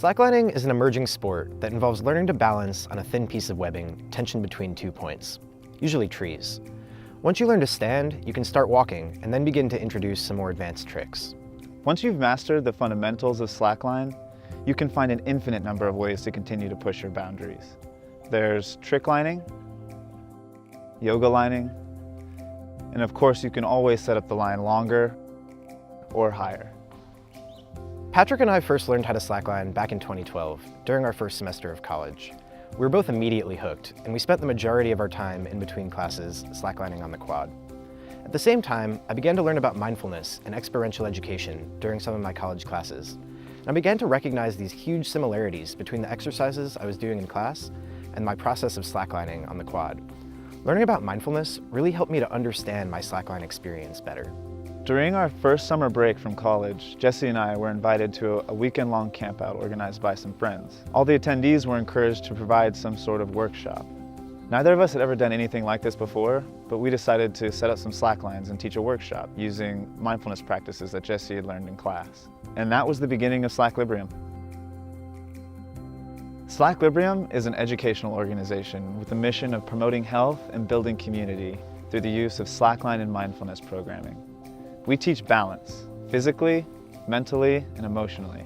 Slacklining is an emerging sport that involves learning to balance on a thin piece of webbing tensioned between 2 points, usually trees. Once you learn to stand, you can start walking and then begin to introduce some more advanced tricks. Once you've mastered the fundamentals of slackline, you can find an infinite number of ways to continue to push your boundaries. There's trick lining, yoga lining, and of course you can always set up the line longer or higher. Patrick and I first learned how to slackline back in 2012, during our first semester of college. We were both immediately hooked, and we spent the majority of our time in between classes slacklining on the quad. At the same time, I began to learn about mindfulness and experiential education during some of my college classes. And I began to recognize these huge similarities between the exercises I was doing in class and my process of slacklining on the quad. Learning about mindfulness really helped me to understand my slackline experience better. During our first summer break from college, Jesse and I were invited to a weekend-long campout organized by some friends. All the attendees were encouraged to provide some sort of workshop. Neither of us had ever done anything like this before, but we decided to set up some slacklines and teach a workshop using mindfulness practices that Jesse had learned in class. And that was the beginning of Slack-Librium. Slack-Librium is an educational organization with the mission of promoting health and building community through the use of slackline and mindfulness programming. We teach balance, physically, mentally, and emotionally.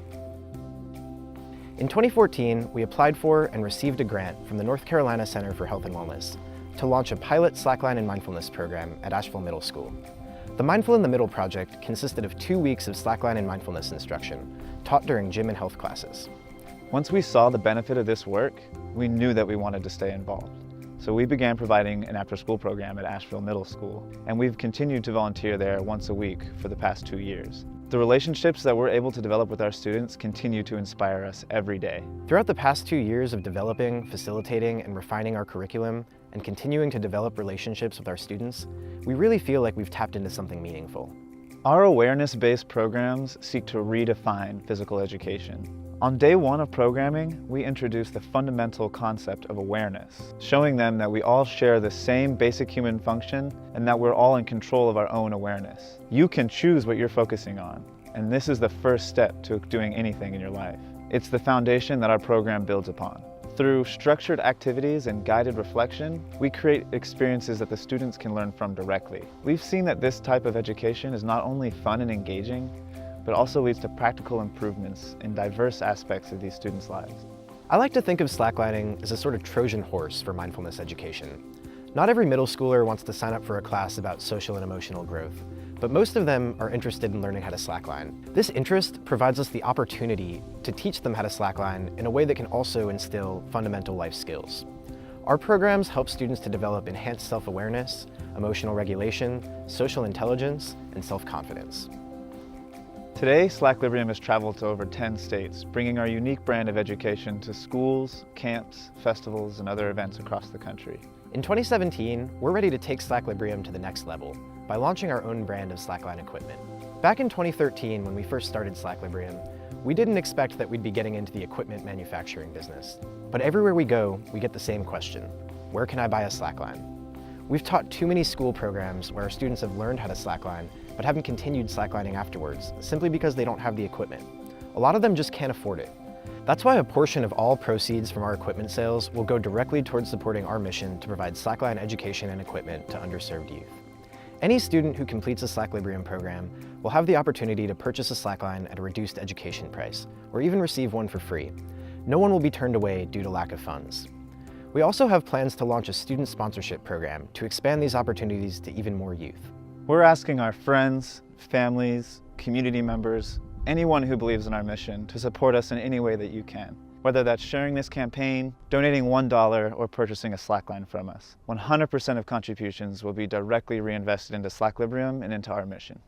In 2014, we applied for and received a grant from the North Carolina Center for Health and Wellness to launch a pilot slackline and mindfulness program at Asheville Middle School. The Mindful in the Middle project consisted of 2 weeks of slackline and mindfulness instruction, taught during gym and health classes. Once we saw the benefit of this work, we knew that we wanted to stay involved. So we began providing an after-school program at Asheville Middle School, and we've continued to volunteer there once a week for the past 2 years. The relationships that we're able to develop with our students continue to inspire us every day. Throughout the past 2 years of developing, facilitating, and refining our curriculum, and continuing to develop relationships with our students, we really feel like we've tapped into something meaningful. Our awareness-based programs seek to redefine physical education. On day 1 of programming, we introduced the fundamental concept of awareness, showing them that we all share the same basic human function and that we're all in control of our own awareness. You can choose what you're focusing on, and this is the first step to doing anything in your life. It's the foundation that our program builds upon. Through structured activities and guided reflection, we create experiences that the students can learn from directly. We've seen that this type of education is not only fun and engaging, but also leads to practical improvements in diverse aspects of these students' lives. I like to think of slacklining as a sort of Trojan horse for mindfulness education. Not every middle schooler wants to sign up for a class about social and emotional growth, but most of them are interested in learning how to slackline. This interest provides us the opportunity to teach them how to slackline in a way that can also instill fundamental life skills. Our programs help students to develop enhanced self-awareness, emotional regulation, social intelligence, and self-confidence. Today, Slack-Librium has traveled to over 10 states, bringing our unique brand of education to schools, camps, festivals, and other events across the country. In 2017, we're ready to take Slack-Librium to the next level by launching our own brand of slackline equipment. Back in 2013, when we first started Slack-Librium, we didn't expect that we'd be getting into the equipment manufacturing business. But everywhere we go, we get the same question: where can I buy a slackline? We've taught too many school programs where our students have learned how to slackline, but haven't continued slacklining afterwards, simply because they don't have the equipment. A lot of them just can't afford it. That's why a portion of all proceeds from our equipment sales will go directly towards supporting our mission to provide slackline education and equipment to underserved youth. Any student who completes a Slack-Librium program will have the opportunity to purchase a slackline at a reduced education price, or even receive one for free. No one will be turned away due to lack of funds. We also have plans to launch a student sponsorship program to expand these opportunities to even more youth. We're asking our friends, families, community members, anyone who believes in our mission to support us in any way that you can. Whether that's sharing this campaign, donating $1, or purchasing a slackline from us. 100% of contributions will be directly reinvested into Slack-Librium and into our mission.